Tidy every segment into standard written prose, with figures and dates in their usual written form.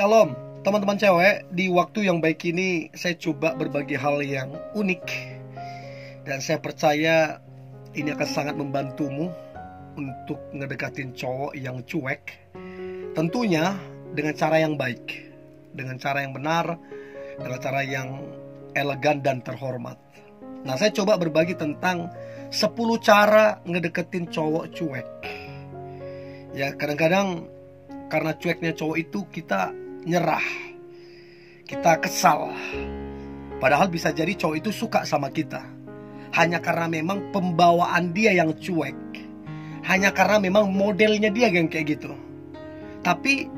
Shalom, teman-teman cewek. Di waktu yang baik ini saya coba berbagi hal yang unik, dan saya percaya ini akan sangat membantumu untuk ngedekatin cowok yang cuek. Tentunya dengan cara yang baik, dengan cara yang benar, dengan cara yang elegan dan terhormat. Nah, saya coba berbagi tentang 10 cara ngedeketin cowok cuek. Ya, kadang-kadang karena cueknya cowok itu kita nyerah, kita kesal. Padahal bisa jadi cowok itu suka sama kita, hanya karena memang pembawaan dia yang cuek, hanya karena memang modelnya dia yang kayak gitu. Tapi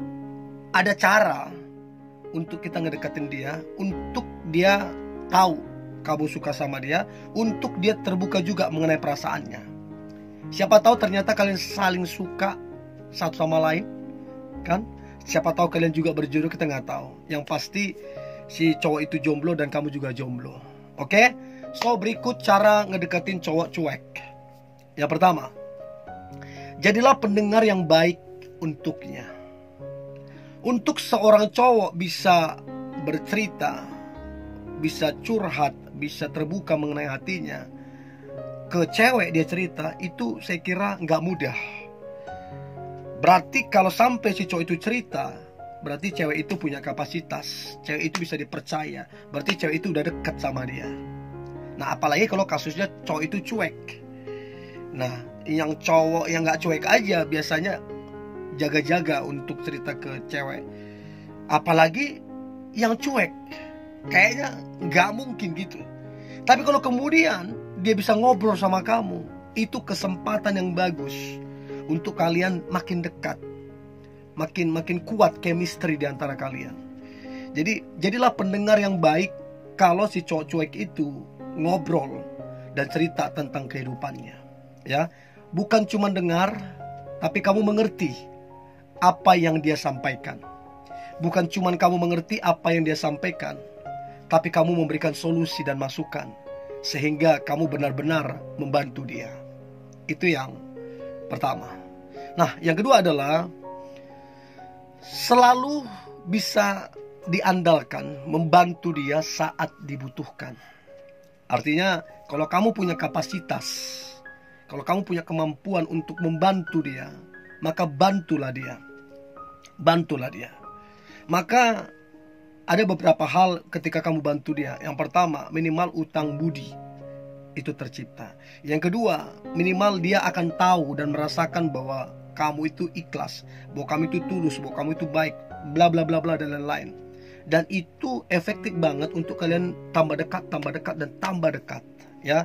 ada cara untuk kita ngedeketin dia, untuk dia tahu kamu suka sama dia, untuk dia terbuka juga mengenai perasaannya. Siapa tahu ternyata kalian saling suka satu sama lain, kan? Siapa tahu kalian juga berjodoh, kita nggak tahu. Yang pasti si cowok itu jomblo dan kamu juga jomblo. Oke? So, berikut cara ngedeketin cowok cuek. Yang pertama, jadilah pendengar yang baik untuknya. Untuk seorang cowok bisa bercerita, bisa curhat, bisa terbuka mengenai hatinya ke cewek, dia cerita, itu saya kira nggak mudah. Berarti kalau sampai si cowok itu cerita, berarti cewek itu punya kapasitas, cewek itu bisa dipercaya, berarti cewek itu udah dekat sama dia. Nah, apalagi kalau kasusnya cowok itu cuek. Nah, yang cowok yang gak cuek aja biasanya jaga-jaga untuk cerita ke cewek. Apalagi yang cuek, kayaknya gak mungkin gitu. Tapi kalau kemudian dia bisa ngobrol sama kamu, itu kesempatan yang bagus untuk kalian makin dekat, makin kuat chemistry di antara kalian. Jadi jadilah pendengar yang baik kalau si cowok cuek itu ngobrol dan cerita tentang kehidupannya. Ya, bukan cuma dengar, tapi kamu mengerti apa yang dia sampaikan. Bukan cuma kamu mengerti apa yang dia sampaikan, tapi kamu memberikan solusi dan masukan sehingga kamu benar-benar membantu dia. Itu yang pertama. Nah, yang kedua adalah selalu bisa diandalkan, membantu dia saat dibutuhkan. Artinya, kalau kamu punya kapasitas, kalau kamu punya kemampuan untuk membantu dia, maka bantulah dia. Bantulah dia. Maka ada beberapa hal ketika kamu bantu dia. Yang pertama, minimal utang budi itu tercipta. Yang kedua, minimal dia akan tahu dan merasakan bahwa kamu itu ikhlas, bahwa kamu itu tulus, bahwa kamu itu baik, bla bla bla bla dan lain-lain. Dan itu efektif banget untuk kalian tambah dekat dan tambah dekat, ya.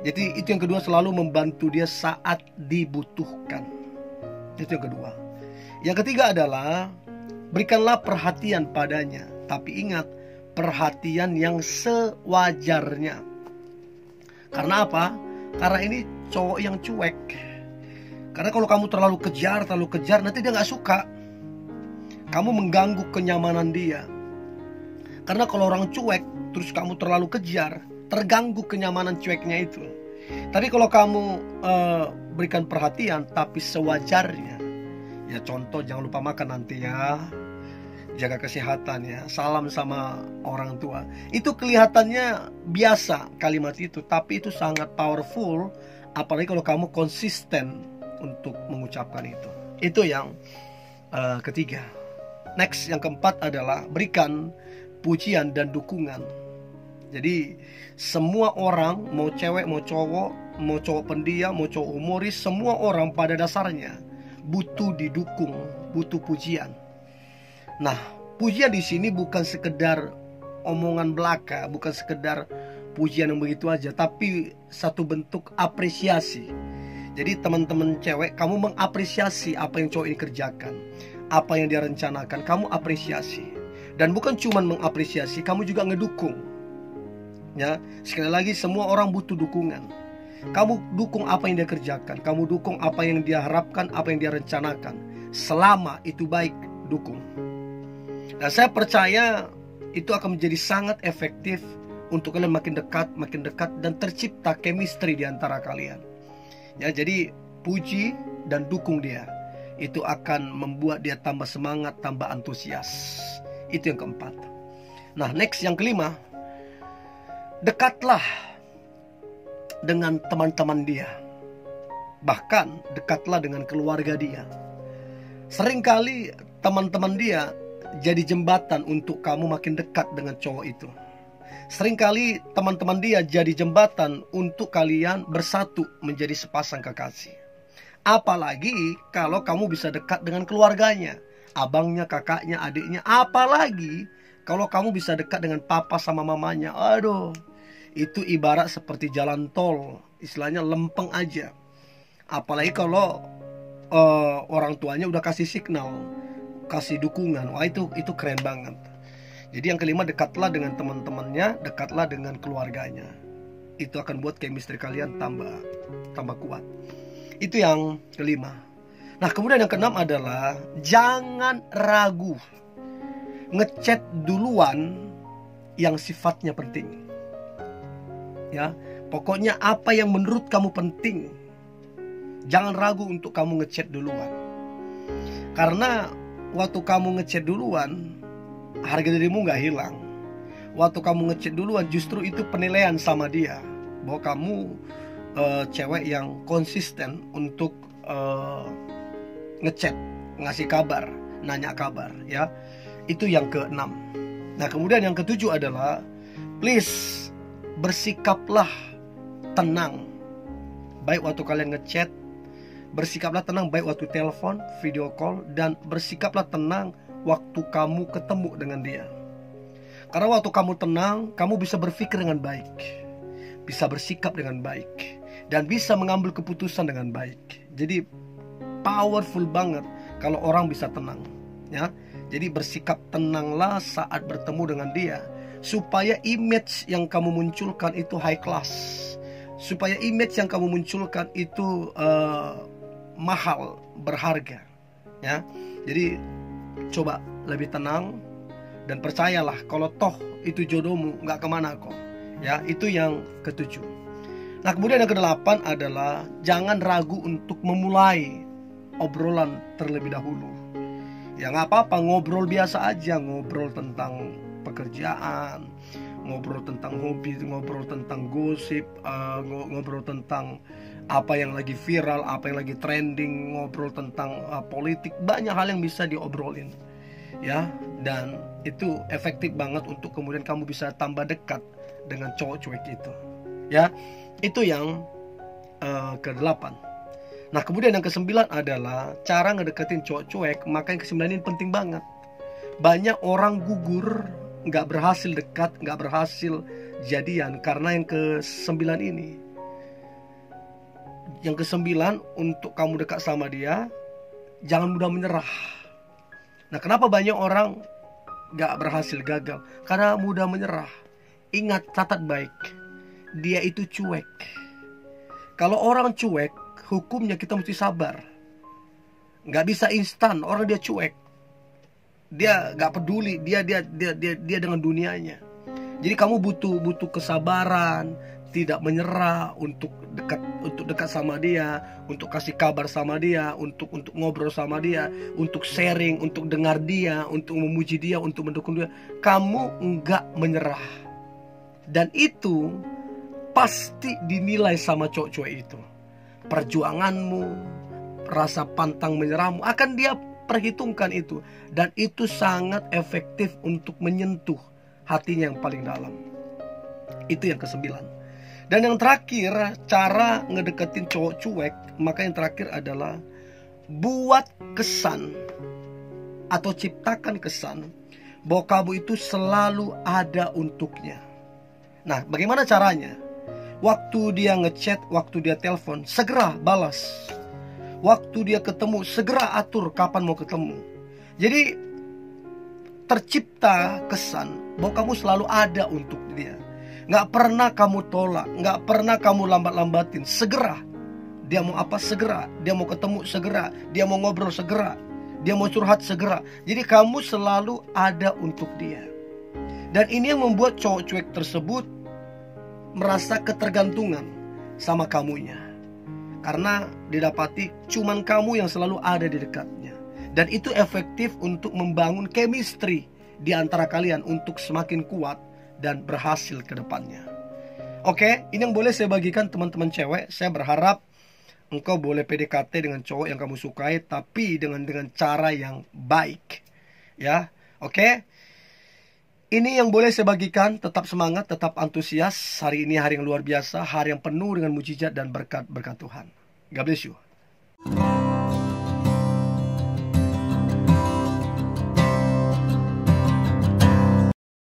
Jadi itu yang kedua, selalu membantu dia saat dibutuhkan. Itu yang kedua. Yang ketiga adalah berikanlah perhatian padanya, tapi ingat, perhatian yang sewajarnya. Karena apa? Karena ini cowok yang cuek. Karena kalau kamu terlalu kejar, nanti dia gak suka. Kamu mengganggu kenyamanan dia. Karena kalau orang cuek, terus kamu terlalu kejar, terganggu kenyamanan cueknya itu. Tapi kalau kamu berikan perhatian, tapi sewajarnya. Ya, contoh, jangan lupa makan nanti ya. Jaga kesehatan ya, salam sama orang tua. Itu kelihatannya biasa kalimat itu, tapi itu sangat powerful. Apalagi kalau kamu konsisten untuk mengucapkan itu. Itu yang ketiga. Next, yang keempat adalah berikan pujian dan dukungan. Jadi semua orang, mau cewek mau cowok pendiam, mau cowok humoris, semua orang pada dasarnya butuh didukung, butuh pujian. Nah, pujian di sini bukan sekedar omongan belaka, bukan sekedar pujian yang begitu aja, tapi satu bentuk apresiasi. Jadi teman-teman cewek, kamu mengapresiasi apa yang cowok ini kerjakan, apa yang dia rencanakan, kamu apresiasi. Dan bukan cuma mengapresiasi, kamu juga ngedukung. Ya, sekali lagi, semua orang butuh dukungan. Kamu dukung apa yang dia kerjakan, kamu dukung apa yang dia harapkan, apa yang dia rencanakan. Selama itu baik, dukung. Nah, saya percaya itu akan menjadi sangat efektif untuk kalian makin dekat dan tercipta chemistry di antara kalian. Ya, jadi puji dan dukung dia. Itu akan membuat dia tambah semangat, tambah antusias. Itu yang keempat. Nah, next yang kelima, dekatlah dengan teman-teman dia. Bahkan dekatlah dengan keluarga dia. Seringkali teman-teman dia jadi jembatan untuk kamu makin dekat dengan cowok itu. Seringkali teman-teman dia jadi jembatan untuk kalian bersatu menjadi sepasang kekasih. Apalagi kalau kamu bisa dekat dengan keluarganya, abangnya, kakaknya, adiknya. Apalagi kalau kamu bisa dekat dengan papa sama mamanya. Aduh, itu ibarat seperti jalan tol, istilahnya lempeng aja. Apalagi kalau orang tuanya udah kasih signal, kasih dukungan. Wah, itu keren banget. Jadi yang kelima, dekatlah dengan teman-temannya, dekatlah dengan keluarganya. Itu akan buat chemistry kalian tambah kuat. Itu yang kelima. Nah, kemudian yang keenam adalah jangan ragu ngechat duluan yang sifatnya penting. Ya, pokoknya apa yang menurut kamu penting, jangan ragu untuk kamu ngechat duluan. Karena waktu kamu ngechat duluan, harga dirimu gak hilang. Waktu kamu ngechat duluan, justru itu penilaian sama dia bahwa kamu cewek yang konsisten untuk ngechat, ngasih kabar, nanya kabar, ya. Itu yang keenam. Nah, kemudian yang ketujuh adalah please bersikaplah tenang baik waktu kalian ngechat, bersikaplah tenang baik waktu telepon, video call, dan bersikaplah tenang waktu kamu ketemu dengan dia. Karena waktu kamu tenang, kamu bisa berpikir dengan baik, bisa bersikap dengan baik, dan bisa mengambil keputusan dengan baik. Jadi powerful banget kalau orang bisa tenang, ya. Jadi bersikap tenanglah saat bertemu dengan dia, supaya image yang kamu munculkan itu high class, supaya image yang kamu munculkan itu mahal, berharga, ya. Jadi coba lebih tenang dan percayalah kalau toh itu jodohmu, nggak kemana kok, ya. Itu yang ketujuh. Nah, kemudian yang kedelapan adalah jangan ragu untuk memulai obrolan terlebih dahulu. Ya, nggak apa-apa, ngobrol biasa aja, ngobrol tentang pekerjaan, ngobrol tentang hobi, ngobrol tentang gosip, ngobrol tentang apa yang lagi viral, apa yang lagi trending, ngobrol tentang politik. Banyak hal yang bisa diobrolin, ya. Dan itu efektif banget untuk kemudian kamu bisa tambah dekat dengan cowok cuek itu, ya. Itu yang ke-8. Nah, kemudian yang ke-9 adalah cara ngedeketin cowok cuek. Maka yang ke-9 ini penting banget. Banyak orang gugur, gak berhasil dekat, gak berhasil jadian karena yang ke-9 ini. Yang ke-9, untuk kamu dekat sama dia, jangan mudah menyerah. Nah, kenapa banyak orang gak berhasil, gagal? Karena mudah menyerah. Ingat, catat baik, dia itu cuek. Kalau orang cuek, hukumnya kita mesti sabar. Gak bisa instan, orang dia cuek. Dia gak peduli, dia dengan dunianya. Jadi kamu butuh kesabaran, tidak menyerah untuk dekat sama dia, untuk kasih kabar sama dia, untuk ngobrol sama dia, untuk sharing, untuk dengar dia, untuk memuji dia, untuk mendukung dia. Kamu enggak menyerah. Dan itu pasti dinilai sama cowok-cowok itu. Perjuanganmu, rasa pantang menyerahmu, akan dia perhitungkan itu. Dan itu sangat efektif untuk menyentuh hatinya yang paling dalam. Itu yang ke-9. Dan yang terakhir, cara ngedeketin cowok cuek, maka yang terakhir adalah buat kesan atau ciptakan kesan bahwa kamu itu selalu ada untuknya. Nah, bagaimana caranya? Waktu dia ngechat, waktu dia telepon, segera balas. Waktu dia ketemu, segera atur kapan mau ketemu. Jadi tercipta kesan bahwa kamu selalu ada untuk dia. Gak pernah kamu tolak, gak pernah kamu lambat-lambatin. Segera. Dia mau apa, segera. Dia mau ketemu, segera. Dia mau ngobrol, segera. Dia mau curhat, segera. Jadi kamu selalu ada untuk dia. Dan ini yang membuat cowok cuek tersebut merasa ketergantungan sama kamunya. Karena didapati cuman kamu yang selalu ada di dekatnya. Dan itu efektif untuk membangun chemistry di antara kalian untuk semakin kuat dan berhasil ke depannya. Oke, ini yang boleh saya bagikan teman-teman cewek. Saya berharap engkau boleh PDKT dengan cowok yang kamu sukai, tapi dengan cara yang baik. Ya, oke. Ini yang boleh saya bagikan. Tetap semangat, tetap antusias. Hari ini hari yang luar biasa, hari yang penuh dengan mujizat dan berkat-berkat Tuhan. God bless you.